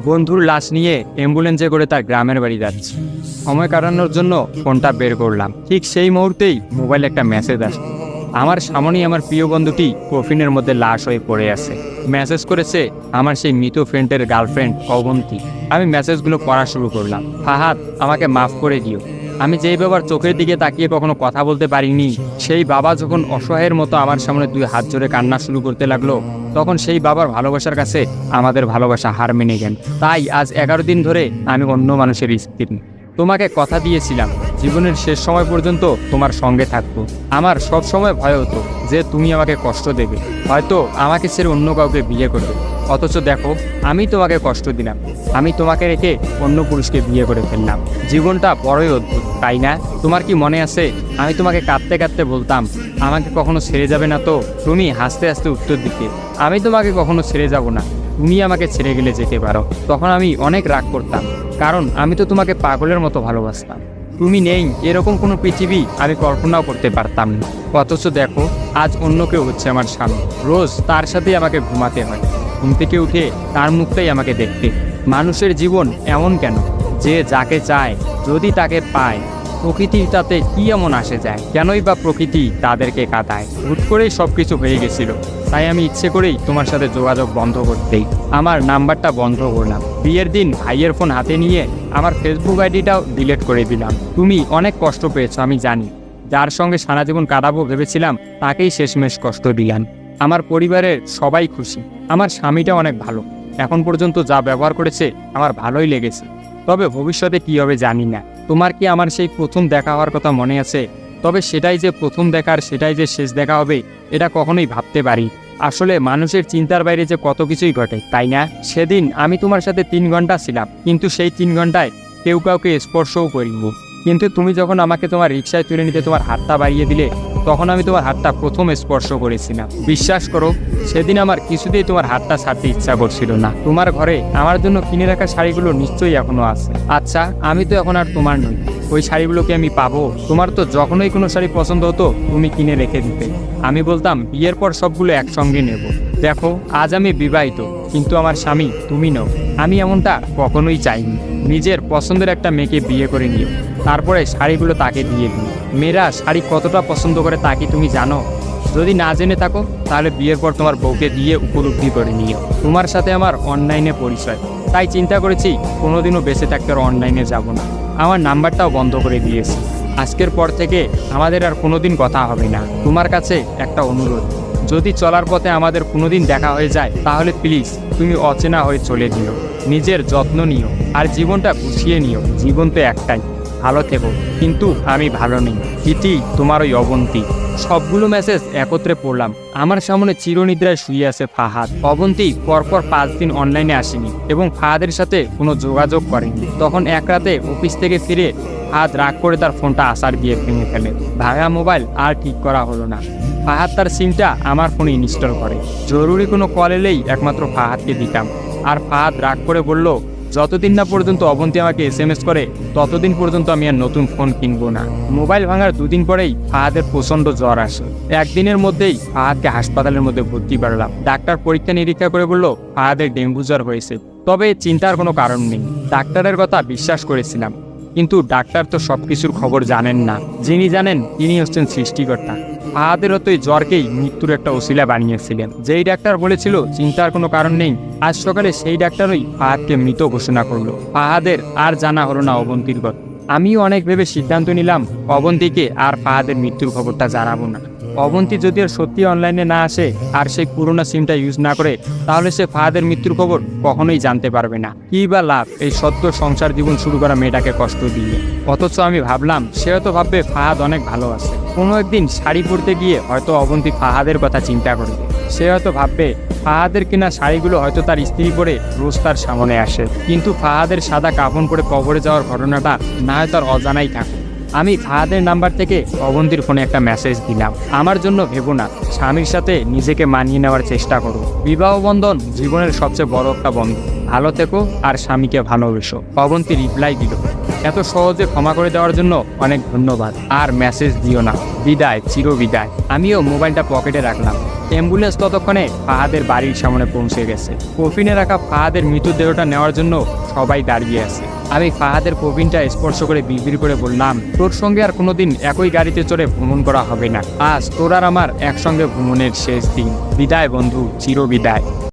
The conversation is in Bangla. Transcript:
বন্ধুর লাশ নিয়ে অ্যাম্বুলেন্সে করে তার গ্রামের বাড়ি যাচ্ছে। সময় কাটানোর জন্য ফোনটা বের করলাম। ঠিক সেই মুহূর্তেই মোবাইলে একটা মেসেজ আসে। আমার সামনেই আমার প্রিয় বন্ধুটি কফিনের মধ্যে লাশ হয়ে পড়ে আছে। মেসেজ করেছে আমার সেই মৃত ফ্রেন্ডের গার্লফ্রেন্ড অবন্তী। আমি মেসেজগুলো পড়া শুরু করলাম। ফাহাদ, আমাকে মাফ করে দিও। আমি যেই বাবার চোখের দিকে তাকিয়ে কখনো কথা বলতে পারিনি, সেই বাবা যখন অসহায়ের মতো আমার সামনে 2 হাত জোড়ে কান্না শুরু করতে লাগলো, তখন সেই বাবার ভালোবাসার কাছে আমাদের ভালোবাসা হার মেনে গেল। তাই আজ 11 দিন ধরে আমি অন্য মানুষের স্ত্রী। তোমাকে কথা দিয়েছিলাম জীবনের শেষ সময় পর্যন্ত তোমার সঙ্গে থাকবো। আমার সব সময় ভয় হতো যে তুমি আমাকে কষ্ট দেবে, হয়তো আমাকে ছেড়ে অন্য কাউকে বিয়ে করবে। অথচ দেখো, আমি তোমাকে কষ্ট দিলাম, আমি তোমাকে রেখে অন্য পুরুষকে বিয়ে করে ফেললাম। জীবনটা বড়ই অদ্ভুত, তাই না? তোমার কি মনে আছে আমি তোমাকে কাঁদতে কাঁদতে বলতাম আমাকে কখনো ছেড়ে যাবে না? তো তুমি হাসতে হাসতে উত্তর দিতে, আমি তোমাকে কখনো ছেড়ে যাব না, তুমি আমাকে ছেড়ে গেলে যেতে পারো। তখন আমি অনেক রাগ করতাম, কারণ আমি তো তোমাকে পাগলের মতো ভালোবাসতাম। তুমি নেই এরকম কোনো পৃথিবী আমি কল্পনাও করতে পারতাম না। অথচ দেখো, আজ অন্য কেউ হচ্ছে আমার স্বামী। রোজ তার সাথেই আমাকে ঘুমাতে হয়, ঘুম থেকে উঠে তার মুখটাই আমাকে দেখতে। মানুষের জীবন এমন কেন যে যাকে চায় যদি তাকে পায়? প্রকৃতির তাতে কি এমন আসে যায়? কেনই বা প্রকৃতি তাদেরকে কাঁদায়? হুট করেই সব কিছু হয়ে গেছিল, তাই আমি ইচ্ছে করেই তোমার সাথে যোগাযোগ বন্ধ করতেই আমার নাম্বারটা বন্ধ করলাম। বিয়ের দিন ভাইয়ের ফোন হাতে নিয়ে আমার ফেসবুক আইডিটাও ডিলিট করে দিলাম। তুমি অনেক কষ্ট পেয়েছো আমি জানি, যার সঙ্গে সারা জীবন কাটাবো ভেবেছিলাম তাকেই শেষমেশ কষ্ট দিলাম। আমার পরিবারের সবাই খুশি, আমার স্বামীটা অনেক ভালো, এখন পর্যন্ত যা ব্যবহার করেছে আমার ভালোই লেগেছে। তবে ভবিষ্যতে কী হবে জানি না। তোমার কি আমার সেই প্রথম দেখা হওয়ার কথা মনে আছে? তবে সেটাই যে প্রথম দেখার, সেটাই যে শেষ দেখা হবে, এটা কখনোই ভাবতে পারি। আসলে মানুষের চিন্তার বাইরে যে কত কিছুই ঘটে, তাই না? সেদিন আমি তোমার সাথে 3 ঘন্টা ছিলাম, কিন্তু সেই 3 ঘন্টায় কেউ কাউকে স্পর্শও করিনি। কিন্তু তুমি যখন আমাকে তোমার রিকশায় তুলে নিতে তোমার হাতটা বাড়িয়ে দিলে, তখন আমি তোমার হাতটা প্রথম স্পর্শ করেছিলাম। বিশ্বাস করো, সেদিন আমার কিছুতেই তোমার হাতটা ছাড়তে ইচ্ছা করছিল না। তোমার ঘরে আমার জন্য কিনে রাখা শাড়িগুলো নিশ্চয়ই এখনো আছে। আচ্ছা, আমি তো এখন আর তোমার নই, ওই শাড়িগুলোকে আমি পাবো? তোমার তো যখনই কোনো শাড়ি পছন্দ হতো তুমি কিনে রেখে দিতে, আমি বলতাম বিয়ের পর সবগুলো একসঙ্গে নেব। দেখো, আজ আমি বিবাহিত, কিন্তু আমার স্বামী তুমি নও। আমি এমনটা কখনোই চাইনি। নিজের পছন্দের একটা মেয়েকে বিয়ে করে নিও, তারপরে শাড়িগুলো তাকে দিয়ে দিই। মেয়েরা শাড়ি কতটা পছন্দ করে তা কি তুমি জানো? যদি না জেনে থাকো তাহলে বিয়ের পর তোমার বউকে দিয়ে উপলব্ধি করে নিও। তোমার সাথে আমার অনলাইনে পরিচয়, তাই চিন্তা করেছি কোনোদিনও বেঁচে থাকতে আর অনলাইনে যাব না। আমার নাম্বারটাও বন্ধ করে দিয়েছি। আজকের পর থেকে আমাদের আর কোনোদিন কথা হবে না। তোমার কাছে একটা অনুরোধ, যদি চলার পথে আমাদের কোনোদিন দেখা হয়ে যায় তাহলে প্লিজ তুমি অচেনা হয়ে চলে দিও। নিজের যত্ন নিও আর জীবনটা গুছিয়ে নিও। জীবন তো একটাই, ভালো থেকো। কিন্তু আমি ভালো নেই। ইতি, তোমার ওই অবন্তী। সবগুলো মেসেজ একত্রে পড়লাম। আমার সামনে চিরনিদ্রায় শুয়ে আছে ফাহাদ। অবন্তী পরপর 5 দিন অনলাইনে আসেনি এবং ফাহাদের সাথে কোনো যোগাযোগ করেনি। তখন এক রাতে অফিস থেকে ফিরে ফাহাদ রাগ করে তার ফোনটা আসার দিয়ে ভেঙে ফেলে। ভাঙা মোবাইল আর ঠিক করা হলো না। ফাহাদ তার সিমটা আমার ফোনে ইনস্টল করে। জরুরি কোনো কল এলেই একমাত্র ফাহাদকে দিতাম। আর ফাহাদ রাগ করে বলল, যতদিন না পর্যন্ত অবন্তী আমাকে SMS করে ততদিন পর্যন্ত আমি আর নতুন ফোন কিনবো না। মোবাইল ভাঙার 2 দিন পরেই ফাহাদের প্রচণ্ড জ্বর আসে। একদিনের মধ্যেই ফাহাদকে হাসপাতালের মধ্যে ভর্তি করলাম। ডাক্তার পরীক্ষা নিরীক্ষা করে বলল ফাহাদের ডেঙ্গু জ্বর হয়েছে। তবে চিন্তার কোনো কারণ নেই। ডাক্তারের কথা বিশ্বাস করেছিলাম, কিন্তু ডাক্তার তো সবকিছুর খবর জানেন না। যিনি জানেন তিনি হচ্ছেন সৃষ্টিকর্তা। ফাহাদের হয়তো এই জ্বরকেই মৃত্যুর একটা ওসিলা বানিয়েছিলেন। যেই ডাক্তার বলেছিল চিন্তার কোনো কারণ নেই, আজ সকালে সেই ডাক্তারই ফাহাদকে মৃত ঘোষণা করলো। ফাহাদের আর জানা হলো না অবন্তীর কথা। আমিও অনেক ভেবে সিদ্ধান্ত নিলাম অবন্তীকে আর ফাহাদের মৃত্যুর খবরটা জানাবো না। অবন্তী যদি আর সত্যি অনলাইনে না আসে আর সেই পুরোনো সিমটা ইউজ না করে, তাহলে সে ফাহাদের মৃত্যুর খবর কখনোই জানতে পারবে না। কি বা লাভ এই সদ্য সংসার জীবন শুরু করা মেয়েটাকে কষ্ট দিয়ে? অথচ আমি ভাবলাম সে হয়তো ভাববে ফাহাদ অনেক ভালো আছে। কোনো একদিন শাড়ি পরতে গিয়ে হয়তো অবন্তী ফাহাদের কথা চিন্তা করবে। সে হয়তো ভাববে ফাহাদের কিনা শাড়িগুলো হয়তো তার স্ত্রী পরে রোজ তার সামনে আসে, কিন্তু ফাহাদের সাদা কাফন পরে কবরে যাওয়ার ঘটনাটা না হয় তার অজানাই থাকে। আমি ফাহাদের নাম্বার থেকে অবন্তীর ফোনে একটা মেসেজ দিলাম, আমার জন্য ভেবো না, স্বামীর সাথে নিজেকে মানিয়ে নেওয়ার চেষ্টা করো। বিবাহ বন্ধন জীবনের সবচেয়ে বড় একটা বন্ধন। ভালো থেকো আর স্বামীকে ভালোবেসো। অবন্তী রিপ্লাই দিল, এত সহজে ক্ষমা করে দেওয়ার জন্য অনেক ধন্যবাদ। আর মেসেজ দিও না। বিদায়, চিরবিদায়। আমিও মোবাইলটা পকেটে রাখলাম। অ্যাম্বুলেন্স ততক্ষণে ফাহাদের বাড়ির সামনে পৌঁছে গেছে। কফিনে রাখা ফাহাদের মৃতদেহটা নেওয়ার জন্য সবাই দাঁড়িয়ে আছে। আমি ফাহাদের কফিনটা স্পর্শ করে বিড়বিড় করে বললাম, তোর সঙ্গে আর কোনোদিন একই গাড়িতে চড়ে ভ্রমণ করা হবে না। আজ তোর আর আমার একসঙ্গে ভ্রমণের শেষ দিন। বিদায় বন্ধু, চিরবিদায়।